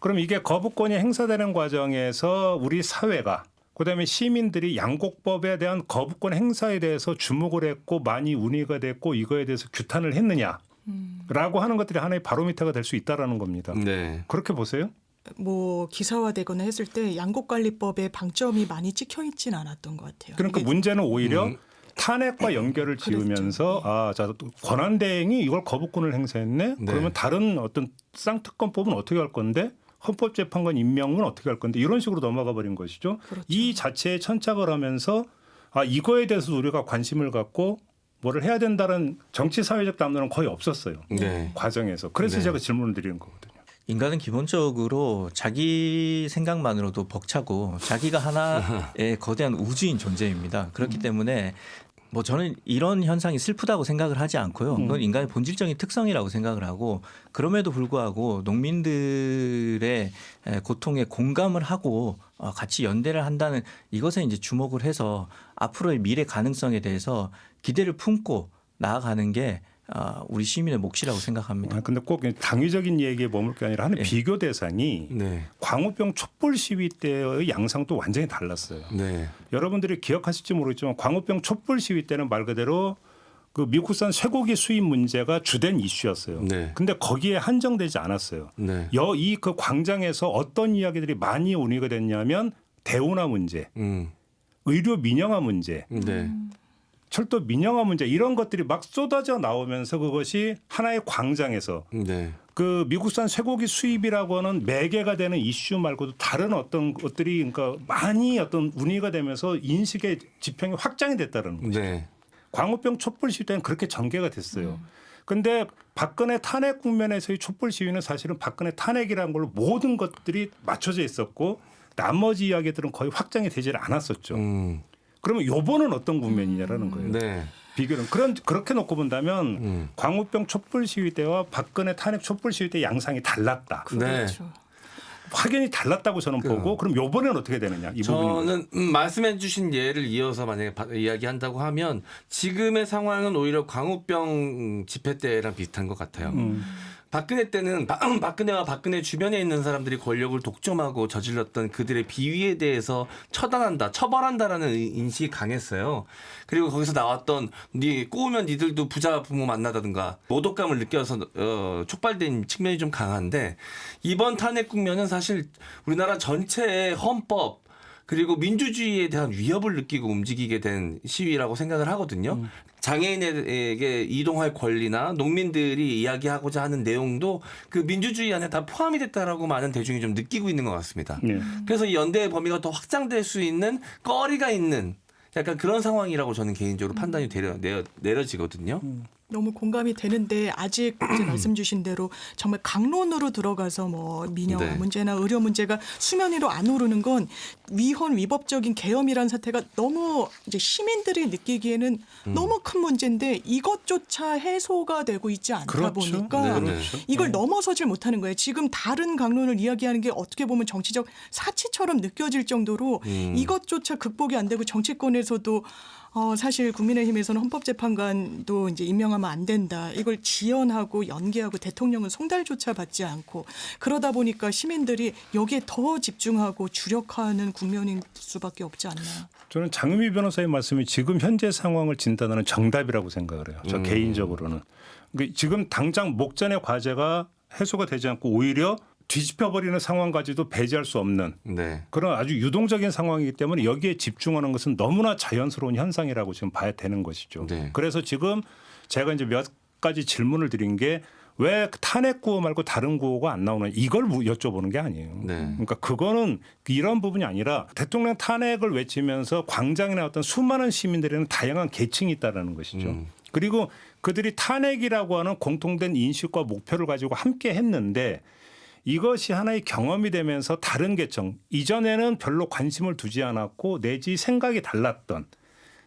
B: 그럼 이게 거부권이 행사되는 과정에서 우리 사회가 그다음에 시민들이 양곡법에 대한 거부권 행사에 대해서 주목을 했고 많이 운의가 됐고 이거에 대해서 규탄을 했느냐라고 하는 것들이 하나의 바로미터가 될 수 있다라는 겁니다.
E: 네.
B: 그렇게 보세요?
D: 뭐 기사화되거나 했을 때 양곡관리법에 방점이 많이 찍혀 있진 않았던 것 같아요.
B: 그러니까
D: 이게
B: 문제는 오히려 탄핵과 연결을 지으면서 자 권한대행이 이걸 거부권을 행사했네.
E: 네.
B: 그러면 다른 어떤 쌍특검법은 어떻게 할 건데 헌법재판관 임명은 어떻게 할 건데 이런 식으로 넘어가 버린 것이죠.
D: 그렇죠.
B: 이 자체에 천착을 하면서 이거에 대해서 우리가 관심을 갖고 뭐를 해야 된다는 정치 사회적 담론은 거의 없었어요.
E: 네.
B: 과정에서. 그래서
E: 네.
B: 제가 질문을 드리는 거거든요.
G: 인간은 기본적으로 자기 생각만으로도 벅차고 자기가 하나의 거대한 우주인 존재입니다. 그렇기 때문에 뭐 저는 이런 현상이 슬프다고 생각을 하지 않고요. 그건 인간의 본질적인 특성이라고 생각을 하고 그럼에도 불구하고 농민들의 고통에 공감을 하고 같이 연대를 한다는 이것에 이제 주목을 해서 앞으로의 미래 가능성에 대해서 기대를 품고 나아가는 게 우리 시민의 몫이라고 생각합니다.
B: 근데 꼭 당위적인 얘기에 머물 게 아니라 하는
G: 네.
B: 비교 대상이
E: 네.
B: 광우병 촛불 시위 때의 양상도 완전히 달랐어요.
E: 네.
B: 여러분들이 기억하실지 모르겠지만 광우병 촛불 시위 때는 말 그대로 그 미국산 쇠고기 수입 문제가 주된 이슈였어요.
E: 네.
B: 근데 거기에 한정되지 않았어요.
E: 네.
B: 이 그 광장에서 어떤 이야기들이 많이 논의가 됐냐면 대우나 문제, 의료 민영화 문제,
E: 네.
B: 철도 민영화 문제 이런 것들이 막 쏟아져 나오면서 그것이 하나의 광장에서
E: 네.
B: 그 미국산 쇠고기 수입이라고 하는 매개가 되는 이슈 말고도 다른 어떤 것들이 그러니까 많이 어떤 운의가 되면서 인식의 지평이 확장이 됐다는 거죠.
E: 네.
B: 광우병 촛불 시위 때는 그렇게 전개가 됐어요. 그런데 박근혜 탄핵 국면에서의 촛불 시위는 사실은 박근혜 탄핵이라는 걸로 모든 것들이 맞춰져 있었고 나머지 이야기들은 거의 확장이 되질 않았었죠. 그러면 요번은 어떤 국면이냐라는 거예요.
E: 네.
B: 비교는 그렇게 놓고 본다면 광우병 촛불 시위 때와 박근혜 탄핵 촛불 시위 때 양상이 달랐다.
E: 네.
D: 그렇죠.
B: 확연히 달랐다고 저는 보고 그럼 요번에는 어떻게 되느냐 이 부분이.
E: 저는 말씀해 주신 예를 이어서 만약에 이야기한다고 하면 지금의 상황은 오히려 광우병 집회 때랑 비슷한 것 같아요. 박근혜 때는 박근혜와 박근혜 주변에 있는 사람들이 권력을 독점하고 저질렀던 그들의 비위에 대해서 처단한다, 처벌한다라는 인식이 강했어요. 그리고 거기서 나왔던 꼬우면 니들도 부자 부모 만나다든가 모독감을 느껴서 촉발된 측면이 좀 강한데 이번 탄핵 국면은 사실 우리나라 전체의 헌법 그리고 민주주의에 대한 위협을 느끼고 움직이게 된 시위라고 생각을 하거든요. 장애인에게 이동할 권리나 농민들이 이야기하고자 하는 내용도 그 민주주의 안에 다 포함이 됐다라고 많은 대중이 좀 느끼고 있는 것 같습니다.
B: 네.
E: 그래서 이 연대의 범위가 더 확장될 수 있는 거리가 있는 약간 그런 상황이라고 저는 개인적으로 판단이 내려지거든요.
D: 너무 공감이 되는데 아직 이제 말씀 주신 대로 정말 강론으로 들어가서 뭐 민영화
E: 네.
D: 문제나 의료 문제가 수면 위로 안 오르는 건 위헌 위법적인 계엄이라는 사태가 너무 이제 시민들이 느끼기에는 너무 큰 문제인데 이것조차 해소가 되고 있지 않다
B: 그렇죠.
D: 보니까
E: 네, 네.
D: 이걸 넘어서질 못하는 거예요. 지금 다른 강론을 이야기하는 게 어떻게 보면 정치적 사치처럼 느껴질 정도로 이것조차 극복이 안 되고 정치권에서도 사실 국민의힘에서는 헌법재판관도 이제 임명하면 안 된다. 이걸 지연하고 연기하고 대통령은 송달조차 받지 않고 그러다 보니까 시민들이 여기에 더 집중하고 주력하는 국면인 수밖에 없지 않나.
B: 저는 장은미 변호사의 말씀이 지금 현재 상황을 진단하는 정답이라고 생각을 해요. 저 개인적으로는. 그러니까 지금 당장 목전의 과제가 해소가 되지 않고 오히려 뒤집혀버리는 상황까지도 배제할 수 없는
E: 네.
B: 그런 아주 유동적인 상황이기 때문에 여기에 집중하는 것은 너무나 자연스러운 현상이라고 지금 봐야 되는 것이죠.
E: 네.
B: 그래서 지금 제가 이제 몇 가지 질문을 드린 게 왜 탄핵 구호 말고 다른 구호가 안 나오는 이걸 여쭤보는 게 아니에요.
E: 네.
B: 그러니까 그거는 이런 부분이 아니라 대통령 탄핵을 외치면서 광장에 나왔던 수많은 시민들에는 다양한 계층이 있다는 것이죠. 그리고 그들이 탄핵이라고 하는 공통된 인식과 목표를 가지고 함께 했는데 이것이 하나의 경험이 되면서 다른 계층, 이전에는 별로 관심을 두지 않았고 내지 생각이 달랐던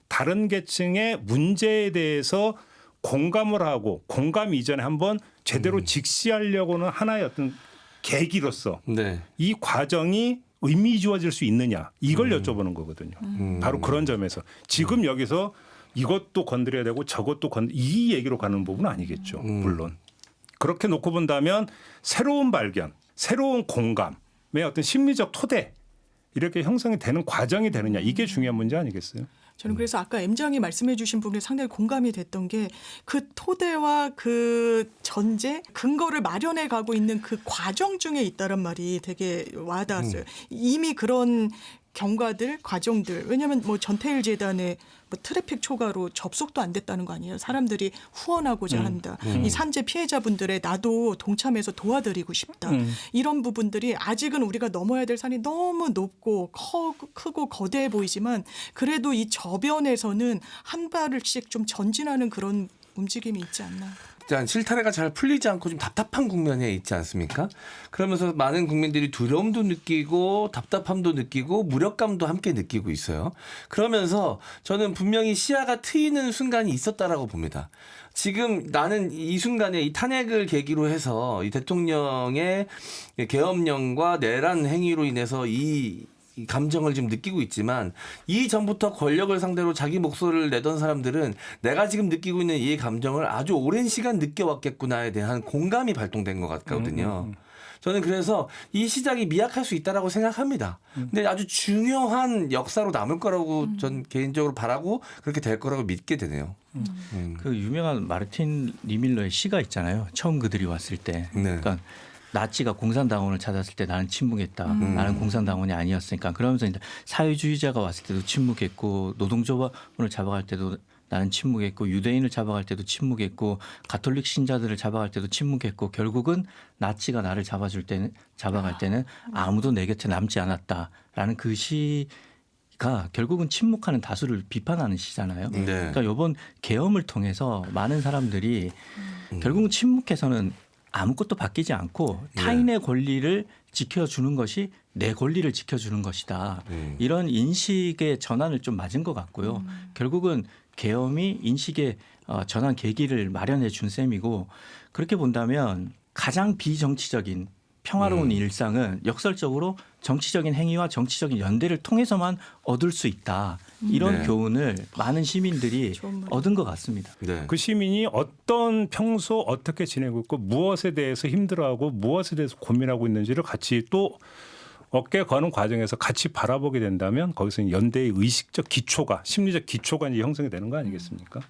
B: 다른 계층의 문제에 대해서 공감을 하고 공감 이전에 한번 제대로 직시하려고는 하나의 어떤 계기로서
E: 네.
B: 이 과정이 의미 주어질 수 있느냐 이걸 여쭤보는 거거든요. 바로 그런 점에서 지금 여기서 이것도 건드려야 되고 저것도 이 얘기로 가는 부분은 아니겠죠. 물론. 그렇게 놓고 본다면 새로운 발견, 새로운 공감의 어떤 심리적 토대 이렇게 형성이 되는 과정이 되느냐 이게 중요한 문제 아니겠어요?
D: 저는 그래서 아까 M장이 말씀해 주신 부분에 상당히 공감이 됐던 게 그 토대와 그 전제 근거를 마련해 가고 있는 그 과정 중에 있다란 말이 되게 와닿았어요. 이미 그런 경과들, 과정들. 왜냐하면 뭐 전태일 재단의 뭐 트래픽 초과로 접속도 안 됐다는 거 아니에요. 사람들이 후원하고자 한다. 이 산재 피해자분들의 나도 동참해서 도와드리고 싶다. 이런 부분들이 아직은 우리가 넘어야 될 산이 너무 높고 크고 거대해 보이지만 그래도 이 저변에서는 한 발씩 좀 전진하는 그런 움직임이 있지 않나.
E: 일단 실타래가 잘 풀리지 않고 좀 답답한 국면에 있지 않습니까? 그러면서 많은 국민들이 두려움도 느끼고 답답함도 느끼고 무력감도 함께 느끼고 있어요. 그러면서 저는 분명히 시야가 트이는 순간이 있었다라고 봅니다. 지금 나는 이 순간에 이 탄핵을 계기로 해서 이 대통령의 계엄령과 내란 행위로 인해서 이 감정을 지금 느끼고 있지만 이전부터 권력을 상대로 자기 목소리를 내던 사람들은 내가 지금 느끼고 있는 이 감정을 아주 오랜 시간 느껴왔겠구나에 대한 공감이 발동된 것 같거든요. 저는 그래서 이 시작이 미약할 수 있다라고 생각합니다. 근데 아주 중요한 역사로 남을 거라고 전 개인적으로 바라고 그렇게 될 거라고 믿게 되네요.
G: 그 유명한 마르틴 리밀러의 시가 있잖아요. 처음 그들이 왔을 때.
E: 네.
G: 그러니까 나치가 공산당원을 찾았을 때 나는 침묵했다. 나는 공산당원이 아니었으니까. 그러면서 이제 사회주의자가 왔을 때도 침묵했고 노동조합원을 잡아갈 때도 나는 침묵했고 유대인을 잡아갈 때도 침묵했고 가톨릭 신자들을 잡아갈 때도 침묵했고 결국은 나치가 나를 잡아갈 때는 아무도 내 곁에 남지 않았다라는 그 시가 결국은 침묵하는 다수를 비판하는 시잖아요.
E: 네.
G: 그러니까 이번 계엄을 통해서 많은 사람들이 결국은 침묵해서는 아무것도 바뀌지 않고 타인의 권리를 지켜주는 것이 내 권리를 지켜주는 것이다. 이런 인식의 전환을 좀 맞은 것 같고요. 결국은 계엄이 인식의 전환 계기를 마련해 준 셈이고 그렇게 본다면 가장 비정치적인 평화로운 일상은 역설적으로 정치적인 행위와 정치적인 연대를 통해서만 얻을 수 있다. 이런
E: 네.
G: 교훈을 많은 시민들이 얻은 것 같습니다.
E: 네.
B: 그 시민이 어떤 평소 어떻게 지내고 있고 무엇에 대해서 힘들어하고 무엇에 대해서 고민하고 있는지를 같이 또 어깨 거는 과정에서 같이 바라보게 된다면 거기서 연대의 의식적 기초가 심리적 기초가 이제 형성이 되는 거 아니겠습니까?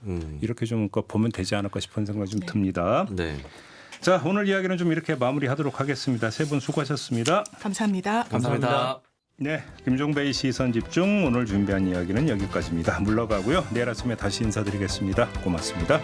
B: 이렇게 좀 보면 되지 않을까 싶은 생각이 좀 듭니다.
E: 네.
B: 자, 오늘 이야기는 좀 이렇게 마무리하도록 하겠습니다. 세 분 수고하셨습니다.
D: 감사합니다.
E: 감사합니다.
B: 네, 김종배의 시선 집중 오늘 준비한 이야기는 여기까지입니다. 물러가고요. 내일 아침에 다시 인사드리겠습니다. 고맙습니다.